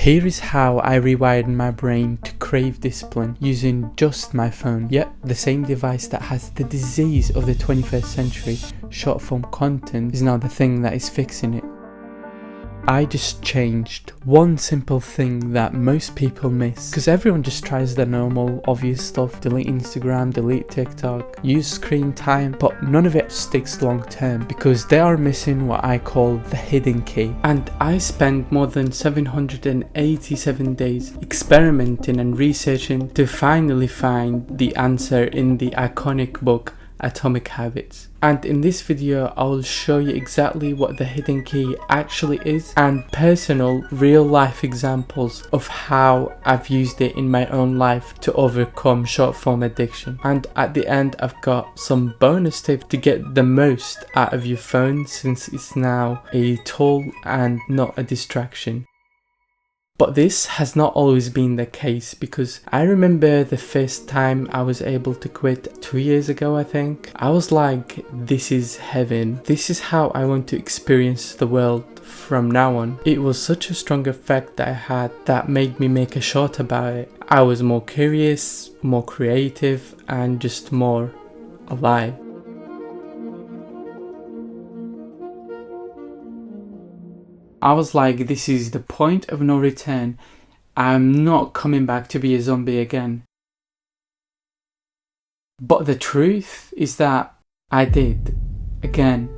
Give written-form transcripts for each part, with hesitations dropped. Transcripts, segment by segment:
Here is how I rewired my brain to crave discipline using just my phone, yet the same device that has the disease of the 21st century, short form content, is now the thing that is fixing it. I just changed one simple thing that most people miss, because everyone just tries the normal obvious stuff: delete Instagram, delete TikTok, use screen time, but none of it sticks long term because they are missing what I call the hidden key. And I spent more than 787 days experimenting and researching to finally find the answer in the iconic book Atomic Habits. And in this video I will show you exactly what the hidden key actually is and personal real life examples of how I've used it in my own life to overcome short form addiction. And at the end I've got some bonus tips to get the most out of your phone, since it's now a tool and not a distraction. But this has not always been the case, because I remember the first time I was able to quit 2 years ago, I think. I was like, this is heaven. This is how I want to experience the world from now on. It was such a strong effect that I had that made me make a short about it. I was more curious, more creative, and just more alive. I was like, this is the point of no return. I'm not coming back to be a zombie again. But the truth is that I did, again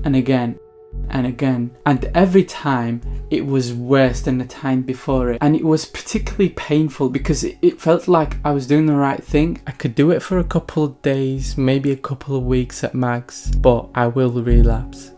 and again and again. And every time it was worse than the time before it. And it was particularly painful because it felt like I was doing the right thing. I could do it for a couple of days, maybe a couple of weeks at max, but I will relapse.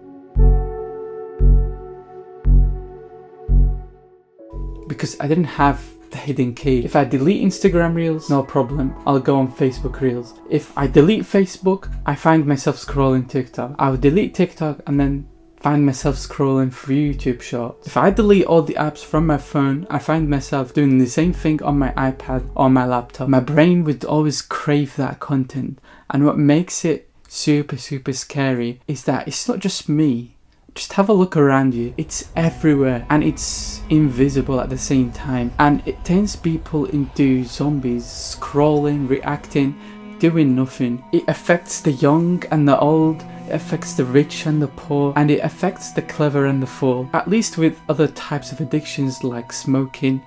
Because I didn't have the hidden key. If I delete Instagram Reels, no problem, I'll go on Facebook Reels. If I delete Facebook, I find myself scrolling TikTok. I'll delete TikTok and then find myself scrolling through YouTube Shorts. If I delete all the apps from my phone, I find myself doing the same thing on my iPad or my laptop. My brain would always crave that content. And what makes it super scary is that it's not just me. Just have a look around you. It's everywhere and it's invisible at the same time. And it turns people into zombies, scrolling, reacting, doing nothing. It affects the young and the old. It affects the rich and the poor. And it affects the clever and the fool. At least with other types of addictions like smoking,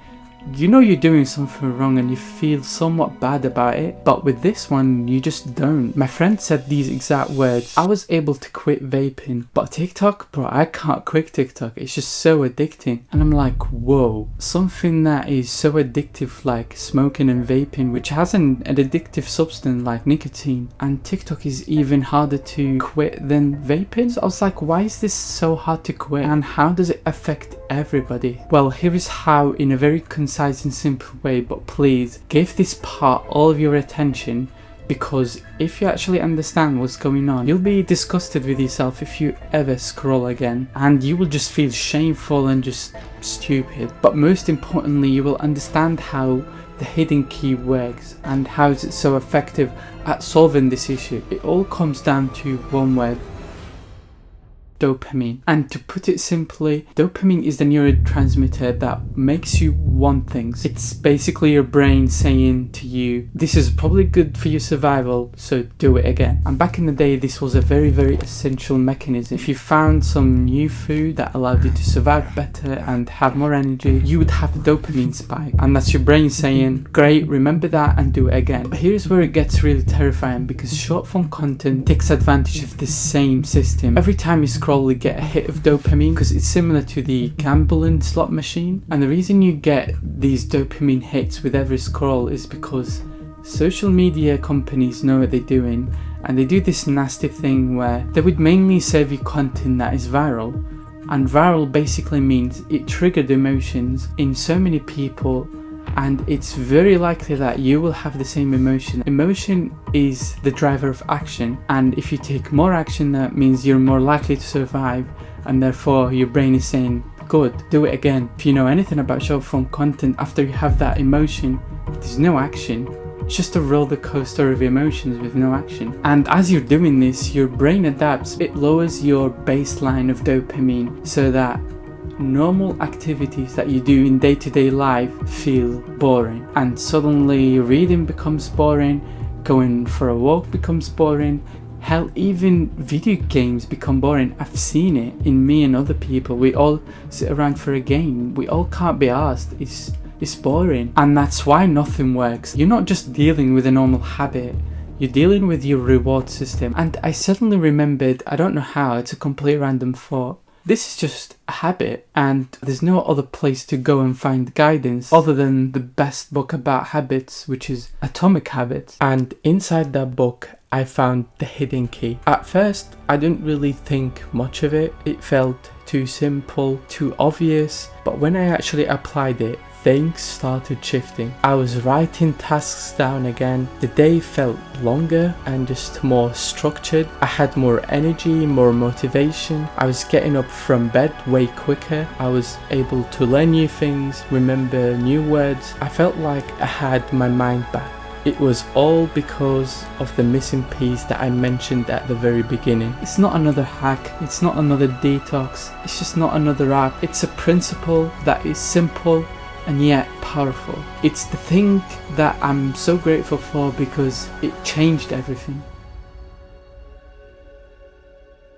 you know you're doing something wrong and you feel somewhat bad about it, but with this one you just don't. My friend said these exact words: I was able to quit vaping, but TikTok, bro, I can't quit TikTok. It's just so addicting. And I'm like, whoa, something that is so addictive like smoking and vaping, which has an addictive substance like nicotine, and TikTok is even harder to quit than vaping. So I was like, why is this so hard to quit and how does it affect everybody? Well, here is how, in a very concise and simple way, but please give this part all of your attention, because if you actually understand what's going on, you'll be disgusted with yourself if you ever scroll again, and you will just feel shameful and just stupid. But most importantly, you will understand how the hidden key works and how is it so effective at solving this issue. It all comes down to one word: dopamine. And to put it simply, dopamine is the neurotransmitter that makes you want things. It's basically your brain saying to you, this is probably good for your survival, so do it again. And back in the day, this was a very essential mechanism. If you found some new food that allowed you to survive better and have more energy, you would have a dopamine spike. And that's your brain saying, great, remember that and do it again. But here's where it gets really terrifying, because short form content takes advantage of the same system. Every time you scroll, you get a hit of dopamine, because it's similar to the gambling slot machine. And the reason you get these dopamine hits with every scroll is because social media companies know what they're doing, and they do this nasty thing where they would mainly serve you content that is viral. And viral basically means it triggered emotions in so many people, and it's very likely that you will have the same emotion. Emotion is the driver of action, and if you take more action, that means you're more likely to survive, and therefore your brain is saying, good, do it again. If you know anything about short form content, after you have that emotion, there's no action. It's just a roller coaster of emotions with no action. And as you're doing this, your brain adapts. It lowers your baseline of dopamine so that normal activities that you do in day-to-day life feel boring, and suddenly reading becomes boring, going for a walk becomes boring. Hell, even video games become boring. I've seen it in me and other people. We all sit around for a game. We all can't be asked. It's boring. And that's why nothing works. You're not just dealing with a normal habit. You're dealing with your reward system. And I suddenly remembered, I don't know how, it's a complete random thought. This is just a habit, and there's no other place to go and find guidance other than the best book about habits, which is Atomic Habits. And inside that book, I found the hidden key. At first, I didn't really think much of it. It felt too simple, too obvious. But when I actually applied it, things started shifting. I was writing tasks down again. The day felt longer and just more structured. I had more energy, more motivation. I was getting up from bed way quicker. I was able to learn new things, remember new words. I felt like I had my mind back. It was all because of the missing piece that I mentioned at the very beginning. It's not another hack, it's not another detox, it's just not another app. It's a principle that is simple and yet powerful. It's the thing that I'm so grateful for because it changed everything.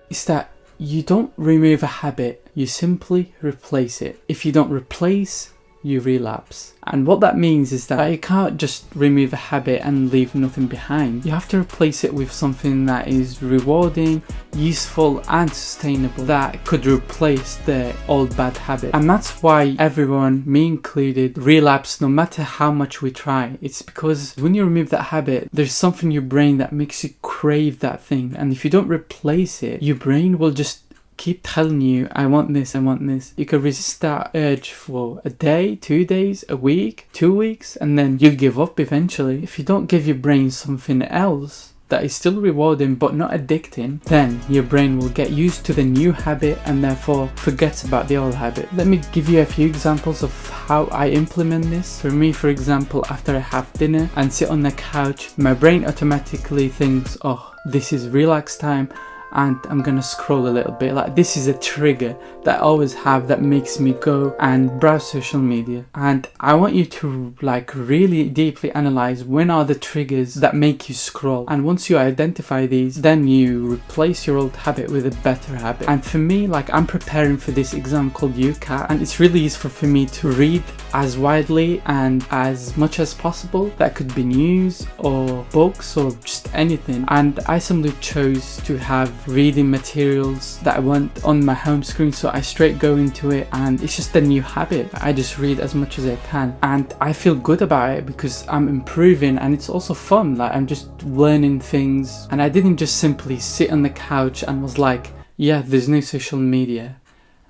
It's that you don't remove a habit, you simply replace it. If you don't replace, you relapse. And what that means is that you can't just remove a habit and leave nothing behind. You have to replace it with something that is rewarding, useful and sustainable, that could replace the old bad habit. And that's why everyone, me included, relapse no matter how much we try. It's because when you remove that habit, there's something in your brain that makes you crave that thing. And if you don't replace it, your brain will just keep telling you, I want this, I want this. You can resist that urge for a day, 2 days, a week, 2 weeks, and then you'll give up eventually. If you don't give your brain something else that is still rewarding but not addicting, then your brain will get used to the new habit and therefore forgets about the old habit. Let me give you a few examples of how I implement this. For me, for example, after I have dinner and sit on the couch, my brain automatically thinks, oh, this is relax time, and I'm gonna scroll a little bit. Like, this is a trigger that I always have that makes me go and browse social media. And I want you to like really deeply analyze when are the triggers that make you scroll. And once you identify these, then you replace your old habit with a better habit. And for me, like, I'm preparing for this exam called UCAT, and it's really useful for me to read as widely and as much as possible. That could be news or books or just anything. And I simply chose to have reading materials that I want on my home screen, so I straight go into it, and it's just a new habit. I just read as much as I can, and I feel good about it because I'm improving, and it's also fun. Like, I'm just learning things, and I didn't just simply sit on the couch and was like, yeah, there's no social media,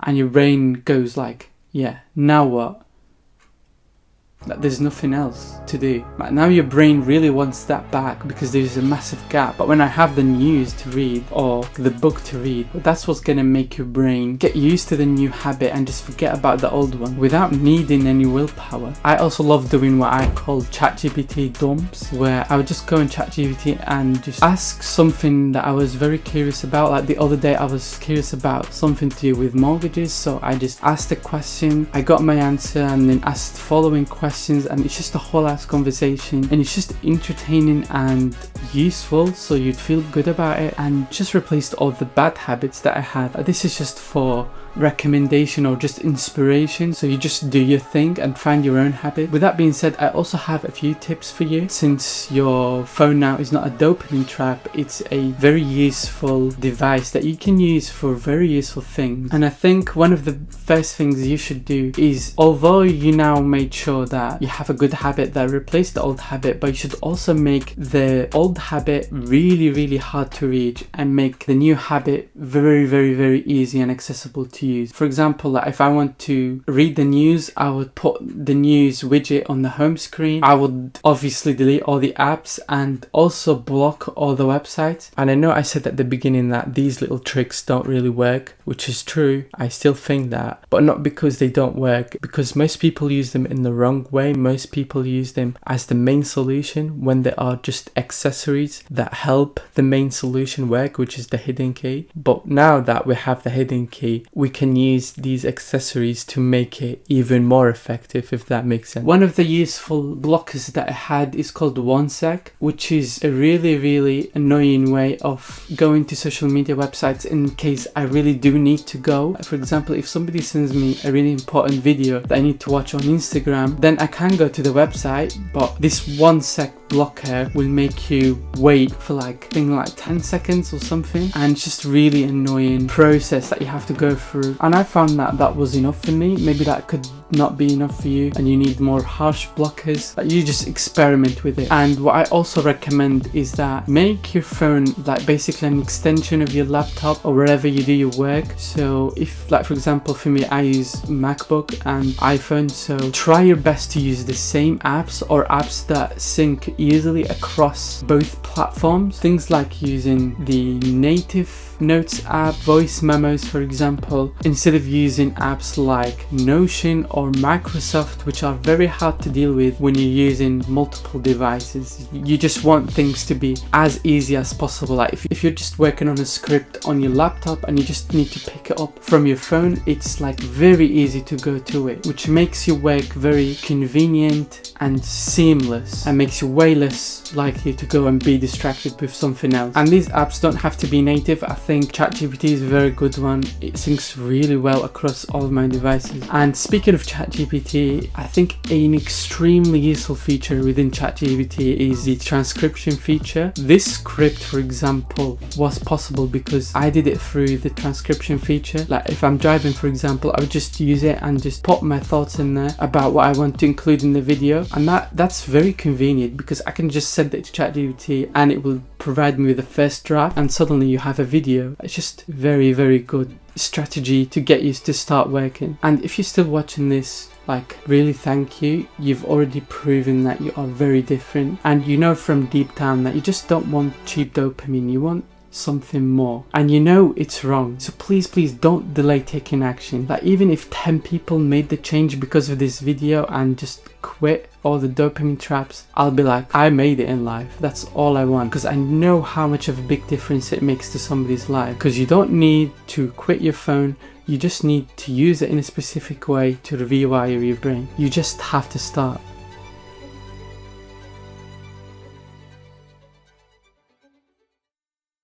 and your brain goes like, yeah, now what? That there's nothing else to do. But now your brain really wants that back because there's a massive gap. But when I have the news to read or the book to read, that's what's gonna make your brain get used to the new habit and just forget about the old one without needing any willpower. I also love doing what I call ChatGPT dumps, where I would just go in ChatGPT and just ask something that I was very curious about. Like the other day I was curious about something to do with mortgages, so I just asked a question, I got my answer, and then asked the following question, and it's just a whole ass conversation, and it's just entertaining and useful, so you'd feel good about it, and just replaced all the bad habits that I had. This is just for recommendation or just inspiration, so you just do your thing and find your own habit. With that being said, I also have a few tips for you. Since your phone now is not a dopamine trap, it's a very useful device that you can use for very useful things. And I think one of the first things you should do is, although you now made sure that you have a good habit that replaced the old habit, but you should also make the old habit really hard to reach and make the new habit very easy and accessible to use. For example, like if I want to read the news, I would put the news widget on the home screen. I would obviously delete all the apps and also block all the websites. And I know I said at the beginning that these little tricks don't really work, which is true. I still think that, but not because they don't work, because most people use them in the wrong way. Most people use them as the main solution when they are just accessories that help the main solution work, which is the hidden key. But now that we have the hidden key, we we can use these accessories to make it even more effective, if that makes sense. One of the useful blockers that I had is called 1sec, which is a really annoying way of going to social media websites in case I really do need to go. For example, if somebody sends me a really important video that I need to watch on Instagram, then I can go to the website, but this 1sec blocker will make you wait for like 10 seconds or something, and it's just really annoying process that you have to go through. And I found that that was enough for me. Maybe that could not be enough for you and you need more harsh blockers, but you just experiment with it. And what I also recommend is that make your phone like basically an extension of your laptop or wherever you do your work. So if, like for example, for me, I use MacBook and iPhone, so try your best to use the same apps or apps that sync easily across both platforms. Things like using the native Notes app, voice memos for example, instead of using apps like Notion or Microsoft, which are very hard to deal with when you're using multiple devices. You just want things to be as easy as possible. Like if you're just working on a script on your laptop and you just need to pick it up from your phone, it's like very easy to go to it, which makes your work very convenient and seamless and makes you way less likely to go and be distracted with something else. And these apps don't have to be native. I think ChatGPT is a very good one. It syncs really well across all of my devices. And speaking of ChatGPT, I think an extremely useful feature within ChatGPT is the transcription feature. This script, for example, was possible because I did it through the transcription feature. Like if I'm driving, for example, I would just use it and just put my thoughts in there about what I want to include in the video. And that's very convenient because I can just send it to ChatGPT and it will provide me with the first draft and suddenly you have a video. It's just very good strategy to get you to start working. And if you're still watching this, like really thank you. You've already proven that you are very different, and you know from deep down that you just don't want cheap dopamine, you want something more, and you know it's wrong. So please don't delay taking action. Like even if 10 people made the change because of this video and just quit all the dopamine traps, I'll be like, I made it in life. That's all I want, because I know how much of a big difference it makes to somebody's life. Because you don't need to quit your phone, you just need to use it in a specific way to rewire your brain. You just have to start.